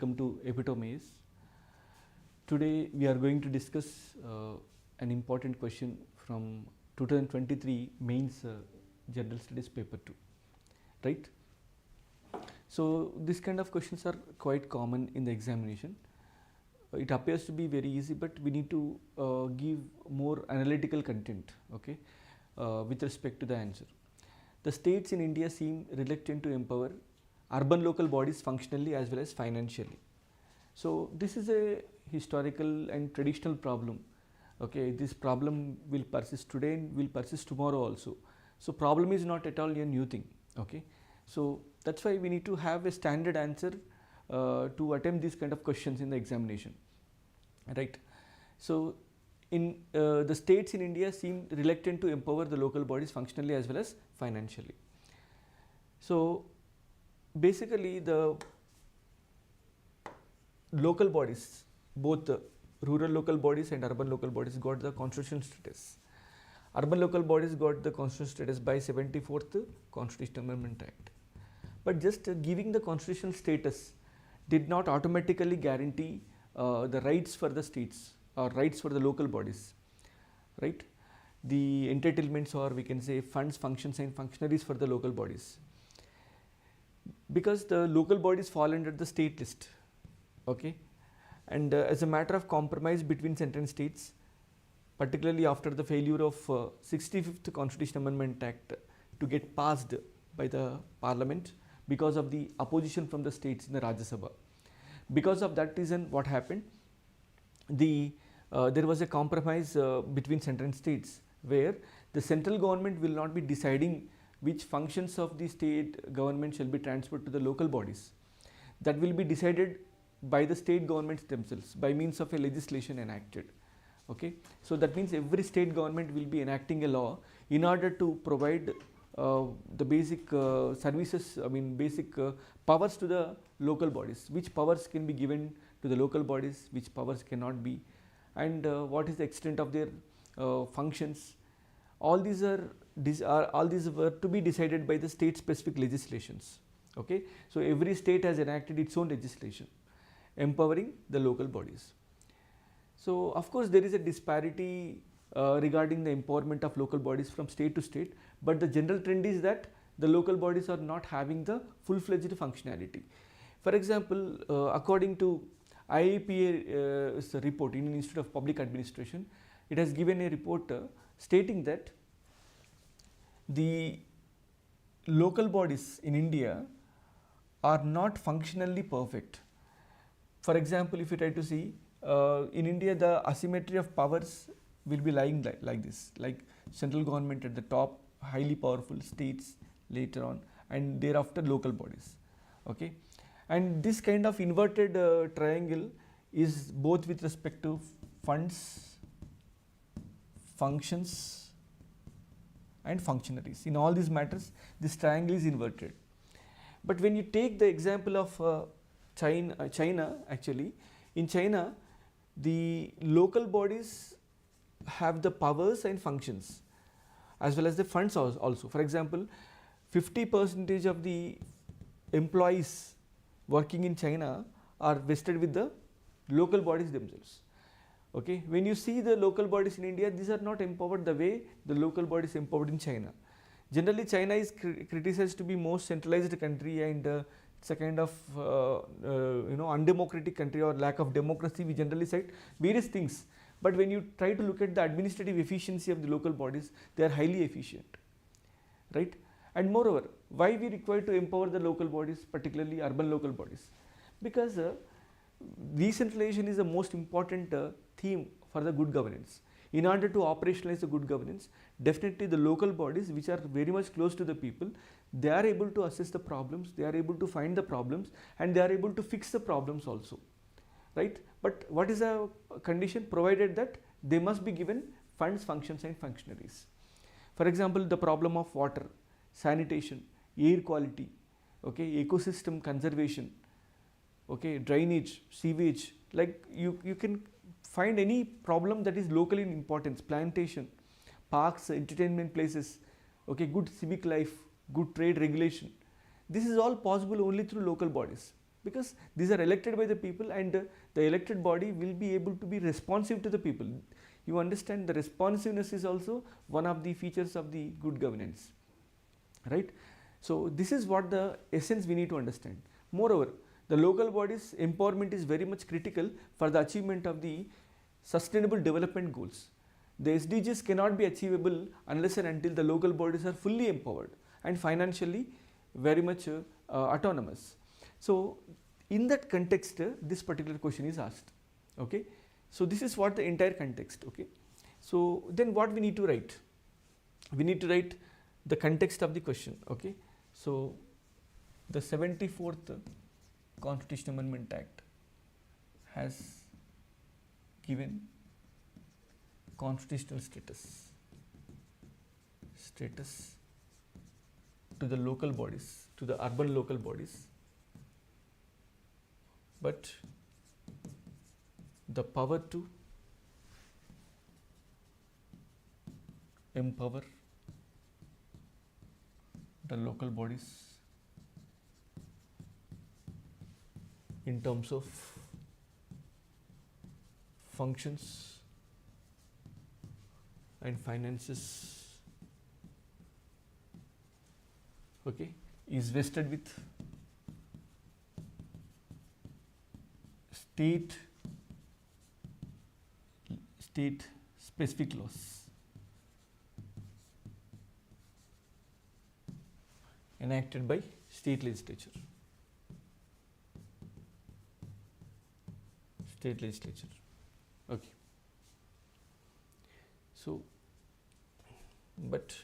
Welcome to Epitome IAS. Today we are going to discuss an important question from 2023 mains General Studies paper 2, right? So this kind of questions are quite common in the examination. It appears to be very easy, but we need to give more analytical content, okay, with respect to the answer. The states in India seem reluctant to empower urban local bodies functionally as well as financially. So this is a historical and traditional problem. Okay, this problem will persist today and will persist tomorrow also. So problem is not at all a new thing. Okay, so that's why we need to have a standard answer to attempt these kind of questions in the examination, right? So in the states in India seem reluctant to empower the local bodies functionally as well as financially. So basically the local bodies, both the rural local bodies and urban local bodies, got the constitutional status. Urban local bodies got the constitutional status by 74th Constitutional Amendment Act. But just giving the constitutional status did not automatically guarantee the rights for the states or rights for the local bodies, right? The entitlements, or we can say funds, functions and functionaries for the local bodies, because the local bodies fall under the state list, okay, and as a matter of compromise between central and states, particularly after the failure of 65th Constitutional Amendment Act to get passed by the Parliament because of the opposition from the states in the Rajya Sabha. Because of that reason, what happened? There was a compromise between central and states, where the central government will not be deciding which functions of the state government shall be transferred to the local bodies. That will be decided by the state governments themselves by means of a legislation enacted. Okay, so that means every state government will be enacting a law in order to provide the basic services, basic powers to the local bodies, which powers can be given to the local bodies, which powers cannot be, and what is the extent of their functions. All these were to be decided by the state specific legislations. Okay, so every state has enacted its own legislation empowering the local bodies. So of course there is a disparity regarding the empowerment of local bodies from state to state, but the general trend is that the local bodies are not having the full-fledged functionality. For example, according to IAPA's report, Indian Institute of Public Administration, it has given a report stating that the local bodies in India are not functionally perfect. For example, if you try to see, in India the asymmetry of powers will be lying like this, like central government at the top, highly powerful, states later on, and thereafter local bodies. Okay, and this kind of inverted triangle is both with respect to funds, functions and functionaries. In all these matters, this triangle is inverted. But when you take the example of China, actually in China the local bodies have the powers and functions as well as the funds also. For example, 50% of the employees working in China are vested with the local bodies themselves. Okay, when you see the local bodies in India, these are not empowered the way the local bodies empowered in China. Generally China is criticized to be most centralized country, and it's a kind of undemocratic country or lack of democracy. We generally cite various things, but when you try to look at the administrative efficiency of the local bodies, they are highly efficient, right? And moreover, why we require to empower the local bodies, particularly urban local bodies? Because decentralization is the most important theme for the good governance. In order to operationalize the good governance, definitely the local bodies, which are very much close to the people, they are able to assess the problems, they are able to find the problems, and they are able to fix the problems also, right? But what is a condition? Provided that they must be given funds, functions and functionaries. For example, the problem of water, sanitation, air quality, okay, ecosystem conservation, okay, drainage, sewage, like you can find any problem that is locally in importance, plantation, parks, entertainment places, okay, good civic life, good trade regulation. This is all possible only through local bodies, because these are elected by the people, and the elected body will be able to be responsive to the people. You understand, the responsiveness is also one of the features of the good governance, right? So this is what the essence we need to understand. Moreover, the local bodies empowerment is very much critical for the achievement of the sustainable development goals. The SDGs cannot be achievable unless and until the local bodies are fully empowered and financially very much autonomous. So in that context, this particular question is asked. Okay, so this is what the entire context. Okay, so then what we need to write? We need to write the context of the question. Okay, so the 74th Constitutional Amendment Act has given constitutional status to the local bodies, to the urban local bodies, but the power to empower the local bodies in terms of functions and finances, okay, is vested with state specific laws enacted by state legislature. Okay. So, but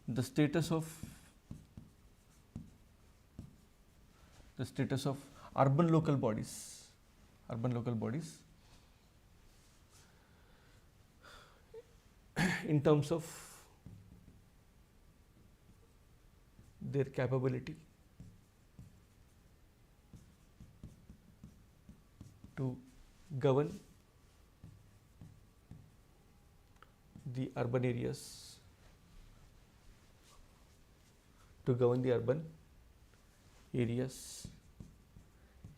the status of urban local bodies in terms of their capability to govern the urban areas,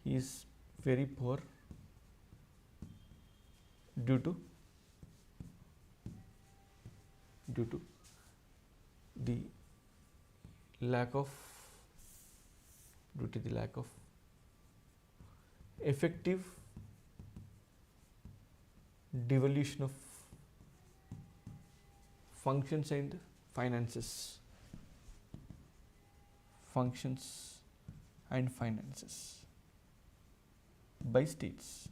is very poor due to the lack of effective devolution of functions and finances by states.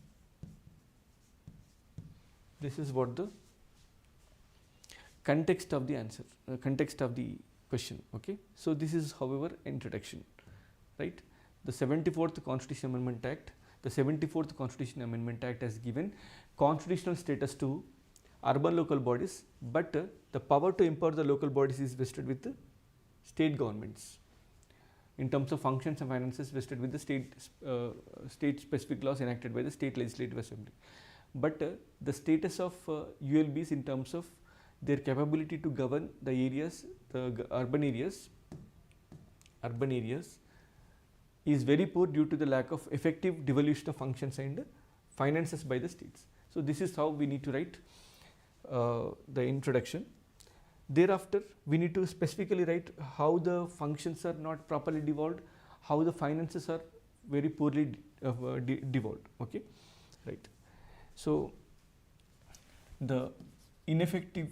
This is what the context of the answer, context of the question. Okay, so this is, however, introduction, right? The 74th Constitutional Amendment Act, has given constitutional status to urban local bodies, but the power to empower the local bodies is vested with the state governments in terms of functions and finances, vested with the state specific laws enacted by the state legislative assembly. But the status of ULBs in terms of their capability to govern the areas, the urban areas is very poor due to the lack of effective devolution of functions and finances by the states. So this is how we need to write the introduction. Thereafter, we need to specifically write how the functions are not properly devolved, how the finances are very poorly devolved. Okay, right. So the ineffective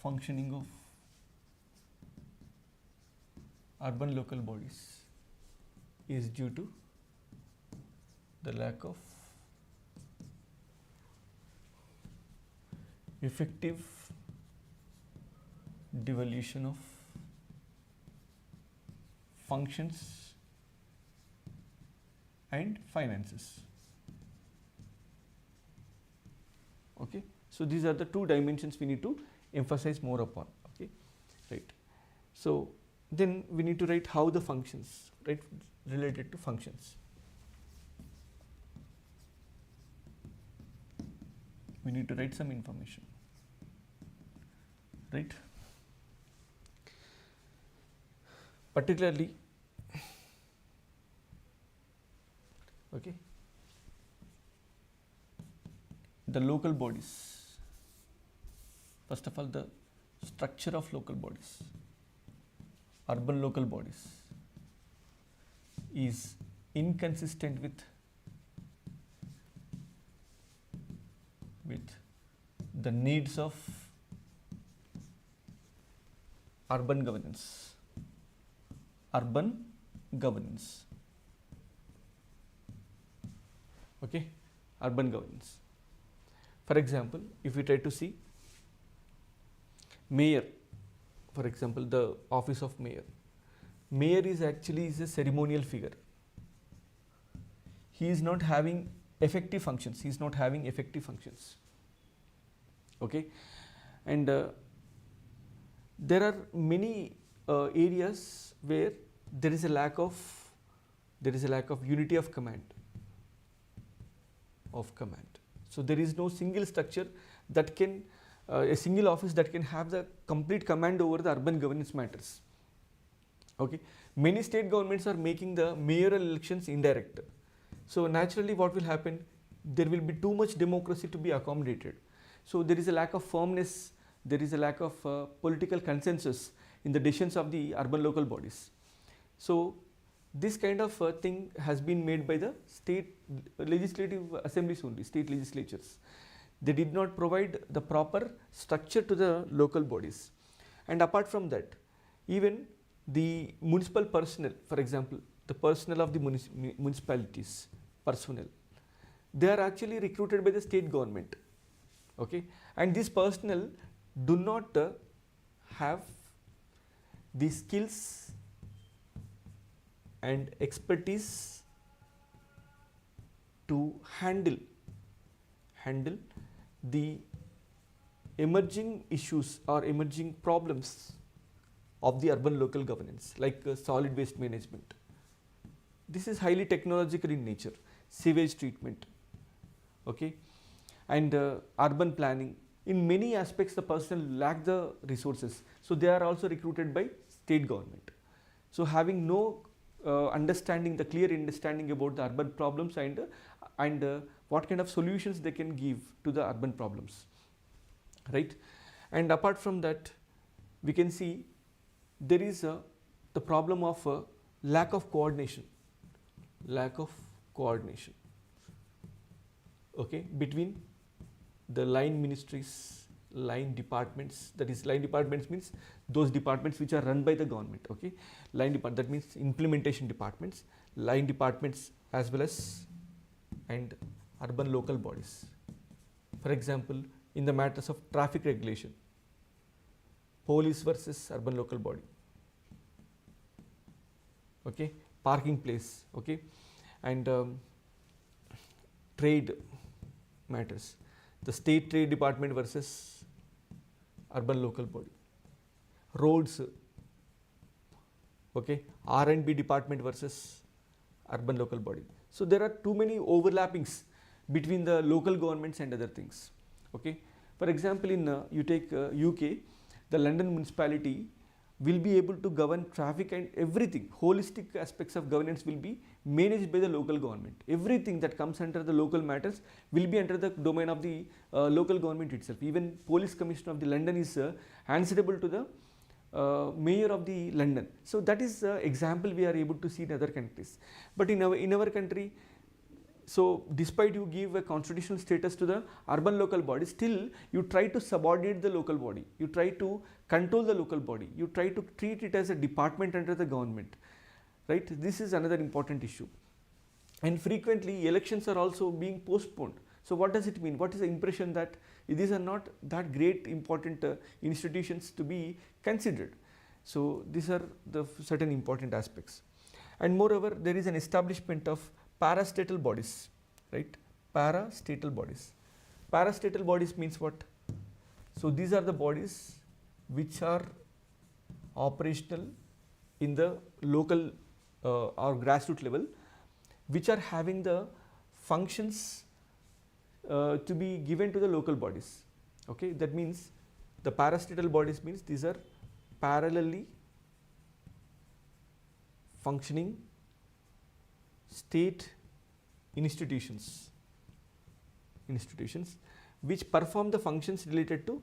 functioning of urban local bodies is due to the lack of effective devolution of functions and finances. Okay, so these are the two dimensions we need to emphasize more upon. Okay, right. So then we need to write how the functions, right, related to functions. We need to write some information, right? particularly okay, the local bodies. First of all, the structure of local bodies, urban local bodies, is inconsistent with the needs of urban governance. Okay, urban governance. For example, if we try to see mayor, for example, the office of mayor. Mayor is actually a ceremonial figure. He is not having effective functions. Okay, and there are many areas where there is a lack of unity of command. So there is no single structure that can a single office that can have the complete command over the urban governance matters. Okay, many state governments are making the mayoral elections indirect. So naturally, what will happen? There will be too much democracy to be accommodated. So there is a lack of firmness. There is a lack of political consensus in the decisions of the urban local bodies. So this kind of thing has been made by the state legislative assemblies only, state legislatures. They did not provide the proper structure to the local bodies. And apart from that, even the municipal personnel, for example, the personnel of the municipalities, personnel, they are actually recruited by the state government. Okay, and this personnel do not have the skills and expertise to handle the emerging issues or emerging problems of the urban local governance, like solid waste management. This is highly technological in nature, sewage treatment, okay, and urban planning. In many aspects, the personnel lack the resources, so they are also recruited by state government. So having no understanding, the clear understanding about the urban problems and what kind of solutions they can give to the urban problems, right? And apart from that, we can see there is the problem of lack of coordination, okay, between the line ministries, line departments. That is, line departments means those departments which are run by the government. Okay, line department, that means implementation departments, line departments, as well as and urban local bodies. For example, in the matters of traffic regulation, police versus urban local body. Okay, parking place. Okay, and trade matters, the state trade department versus urban local body. Roads, okay, R&B department versus urban local body. So there are too many overlappings between the local governments and other things. Okay, for example, in you take UK, the London municipality will be able to govern traffic and everything. Holistic aspects of governance will be managed by the local government. Everything that comes under the local matters will be under the domain of the local government itself. Even police commissioner of the London is answerable to the mayor of the London. So that is example we are able to see in other countries. But in our country, so despite you give a constitutional status to the urban local body, still you try to subordinate the local body, you try to control the local body, you try to treat it as a department under the government, right? This is another important issue. And frequently elections are also being postponed. So what does it mean? What is the impression that these are not that great important institutions to be considered? So these are the certain important aspects. And moreover, there is an establishment of parastatal bodies, right? Parastatal bodies. Parastatal bodies means what? So these are the bodies which are operational in the local or grassroots level, which are having the functions to be given to the local bodies. Okay, that means the parastatal bodies means these are parallelly functioning state institutions which perform the functions related to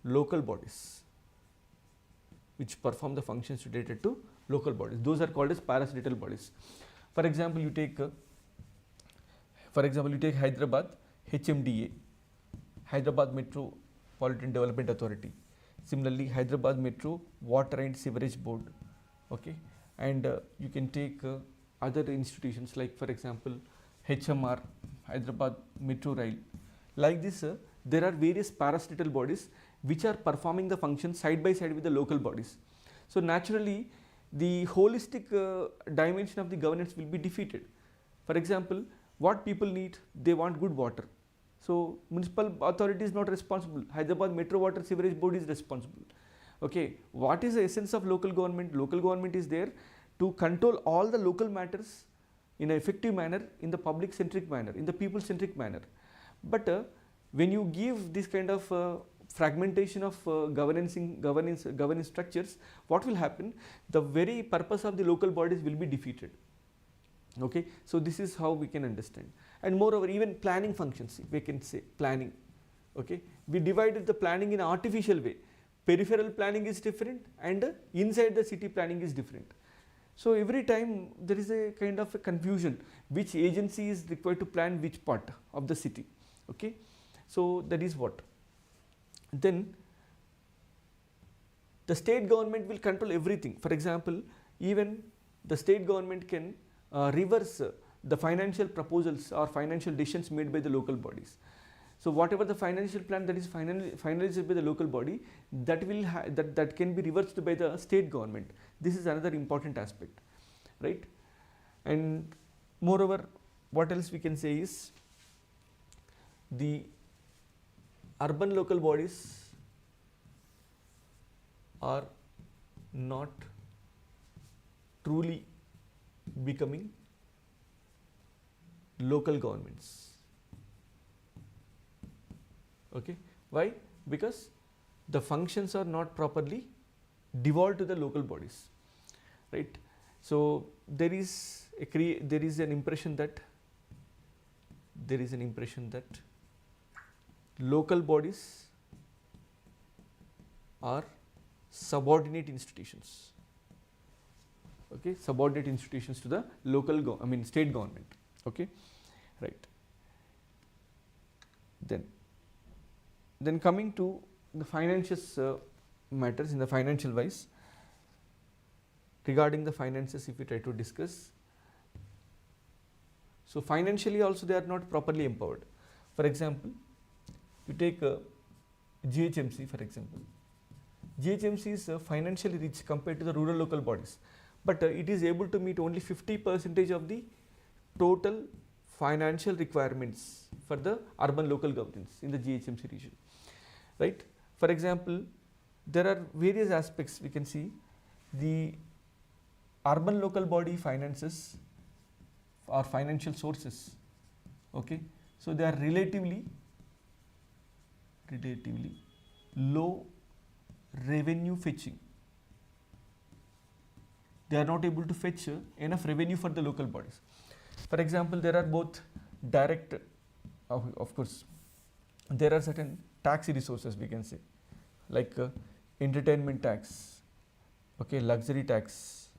local bodies, those are called as parastatical bodies. For example, you take Hyderabad, HMDA, Hyderabad Metropolitan Development Authority. Similarly, Hyderabad Metro Water and Sewerage Board. Okay, and you can take other institutions like, for example, HMR, Hyderabad Metro Rail. Like this, there are various parastatical bodies which are performing the function side by side with the local bodies. So naturally, the holistic dimension of the governance will be defeated. For example, what people need, they want good water. So municipal authority is not responsible. Hyderabad Metro Water Sewerage Board is responsible. Okay, what is the essence of local government? Local government is there to control all the local matters in an effective manner, in the public centric manner, in the people centric manner. But when you give this kind of fragmentation of governance structures, what will happen? The very purpose of the local bodies will be defeated. Okay, so this is how we can understand. And moreover, even planning functions, we can say planning. Okay, we divided the planning in an artificial way. Peripheral planning is different and inside the city planning is different. So every time there is a kind of a confusion, which agency is required to plan which part of the city. Okay, so that is what. Then the state government will control everything. For example, even the state government can reverse the financial proposals or financial decisions made by the local bodies. So whatever the financial plan that is finalized by the local body, that will that can be reversed by the state government. This is another important aspect, right? And moreover, what else we can say is the urban local bodies are not truly becoming local governments. Okay, why? Because the functions are not properly devolved to the local bodies, right? So there is an impression that local bodies are subordinate institutions. Okay, subordinate institutions to the state government. Okay, right. Then coming to the financial matters, in the financial wise, regarding the finances, if we try to discuss, so financially also they are not properly empowered. For example, you take GHMC, for example. GHMC is financially rich compared to the rural local bodies, but it is able to meet only 50% of the total financial requirements for the urban local governance in the GHMC region, right? For example, there are various aspects we can see. The urban local body finances or financial sources, okay, so they are relatively low revenue fetching. They are not able to fetch enough revenue for the local bodies. For example, there are both direct, of course, there are certain tax resources we can say, like entertainment tax, okay, luxury tax,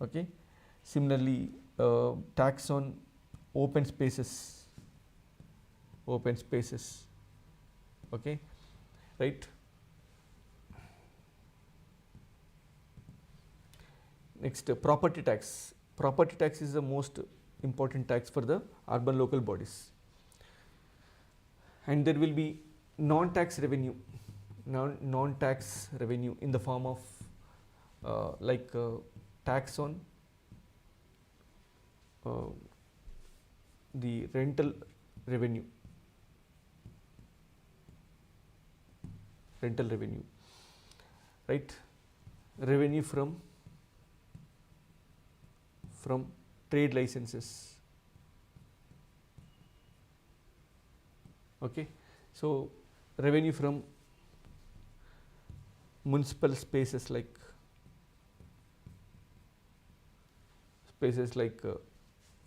okay. Similarly, tax on open spaces, okay, right. Next, property tax. Property tax is the most important tax for the urban local bodies. And there will be non-tax revenue in the form of tax on the rental revenue, right? Revenue from trade licenses, okay. So revenue from municipal spaces like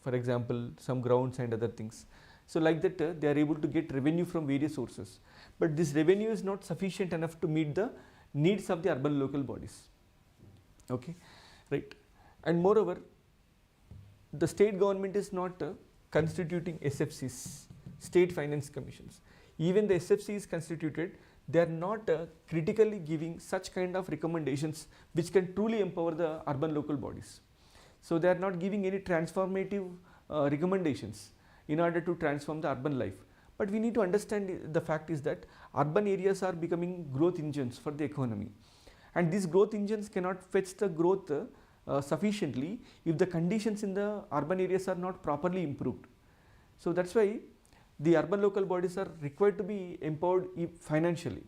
for example some grounds and other things. So like that they are able to get revenue from various sources, but this revenue is not sufficient enough to meet the needs of the urban local bodies. Okay, right. And moreover, the state government is not constituting SFCs, state finance commissions. Even the SFC is constituted, they are not critically giving such kind of recommendations which can truly empower the urban local bodies. So they are not giving any transformative recommendations in order to transform the urban life. But we need to understand the fact is that urban areas are becoming growth engines for the economy, and these growth engines cannot fetch the growth sufficiently if the conditions in the urban areas are not properly improved. So that's why the urban local bodies are required to be empowered financially.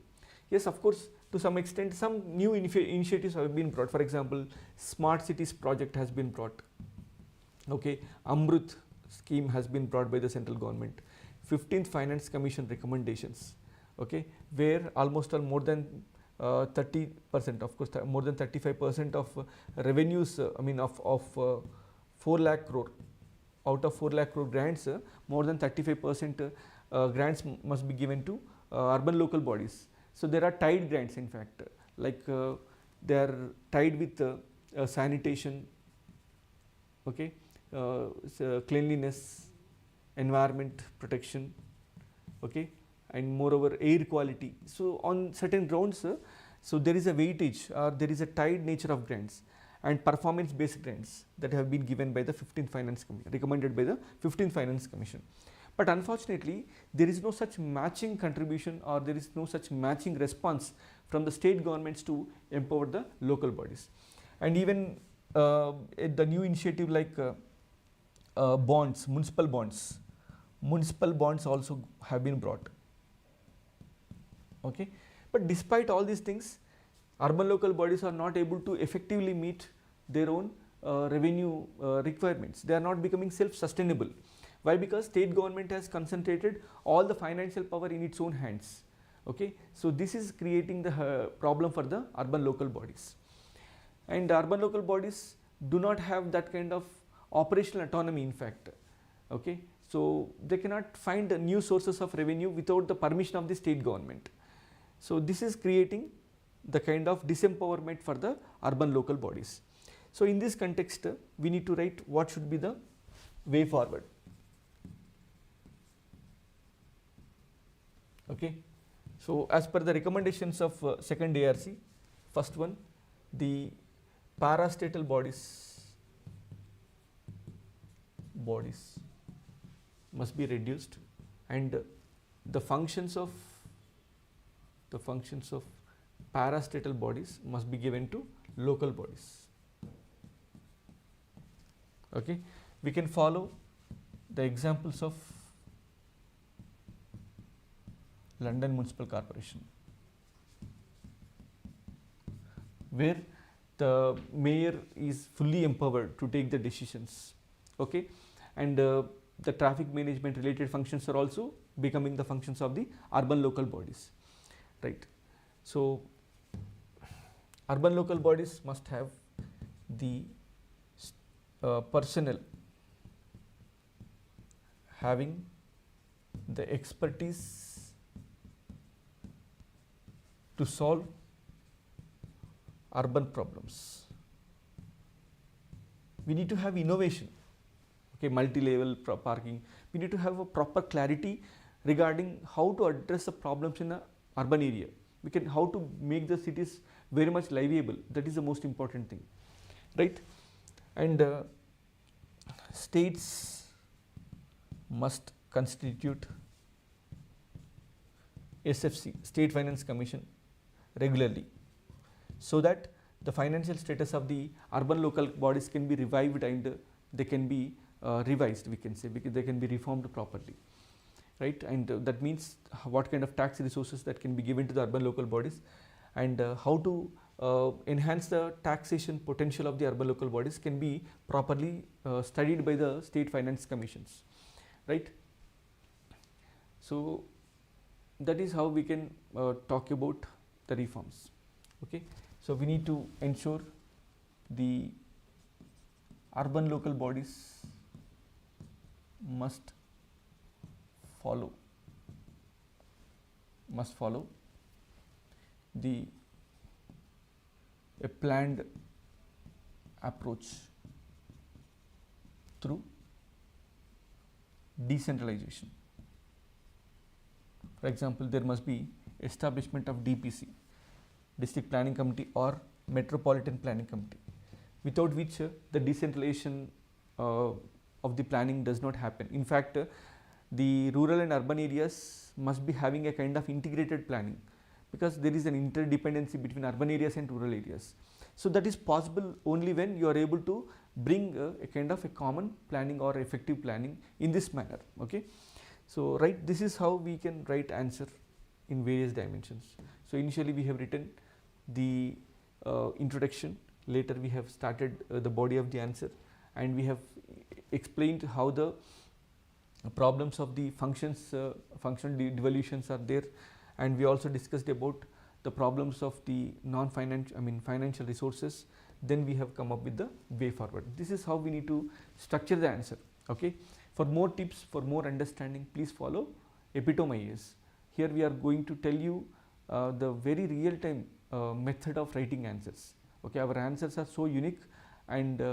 Yes, of course, to some extent some new initiatives have been brought. For example, smart cities project has been brought. Okay, Amrut scheme has been brought by the central government. 15th Finance Commission recommendations, okay, where almost more than 30%, of course more than 35% of revenues, of 4 lakh crore, out of 4 lakh crore grants, more than 35% grants must be given to urban local bodies. So there are tied grants, in fact, like they are tied with sanitation, okay, so cleanliness, environment protection, okay, and moreover air quality. So on certain grounds, so there is a weightage or there is a tied nature of grants and performance based grants that have been given by the 15th Finance Commission, recommended by the 15th Finance Commission. But unfortunately, there is no such matching contribution or there is no such matching response from the state governments to empower the local bodies. And even the new initiative like bonds, municipal bonds also have been brought. Okay, but despite all these things, urban local bodies are not able to effectively meet their own revenue requirements. They are not becoming self-sustainable. Why? Because state government has concentrated all the financial power in its own hands. Okay, so this is creating the problem for the urban local bodies, and the urban local bodies do not have that kind of operational autonomy, in fact. Okay, so they cannot find new sources of revenue without the permission of the state government. So this is creating the kind of disempowerment for the urban local bodies. So in this context, we need to write what should be the way forward. Okay, so as per the recommendations of second ARC, first one, the parastatal bodies must be reduced, and the functions of parastatal bodies must be given to local bodies. Okay, we can follow the examples of London Municipal Corporation, where the mayor is fully empowered to take the decisions. Okay, and the traffic management related functions are also becoming the functions of the urban local bodies, right? So urban local bodies must have the personnel having the expertise to solve urban problems. We need to have innovation, okay, multi-level parking. We need to have a proper clarity regarding how to address the problems in an urban area. How to make the cities very much livable. That is the most important thing, right? And states must constitute SFC, State Finance Commission, regularly, so that the financial status of the urban local bodies can be revived and they can be revised, we can say, because they can be reformed properly, right? And that means what kind of tax resources that can be given to the urban local bodies, and how to enhance the taxation potential of the urban local bodies can be properly studied by the state finance commissions, right? So that is how we can talk about the reforms. Okay, so we need to ensure the urban local bodies must follow the a planned approach through decentralization. For example, there must be establishment of DPC, District Planning Committee, or Metropolitan Planning Committee, without which the decentralization of the planning does not happen. In fact, the rural and urban areas must be having a kind of integrated planning, because there is an interdependency between urban areas and rural areas. So that is possible only when you are able to bring a kind of a common planning or effective planning in this manner. Okay, so this is how we can write answer in various dimensions. So initially we have written the introduction, later we have started the body of the answer, and we have explained how the problems of the functional devolutions are there, and we also discussed about the problems of the financial resources. Then we have come up with the way forward. This is how we need to structure the answer. Okay, for more tips, for more understanding, please follow Epitome IAS. Here we are going to tell you the very real time method of writing answers. Okay, our answers are so unique, and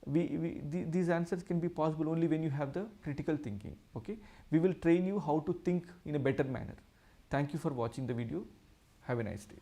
these answers can be possible only when you have the critical thinking. Okay, we will train you how to think in a better manner. Thank you for watching the video. Have a nice day.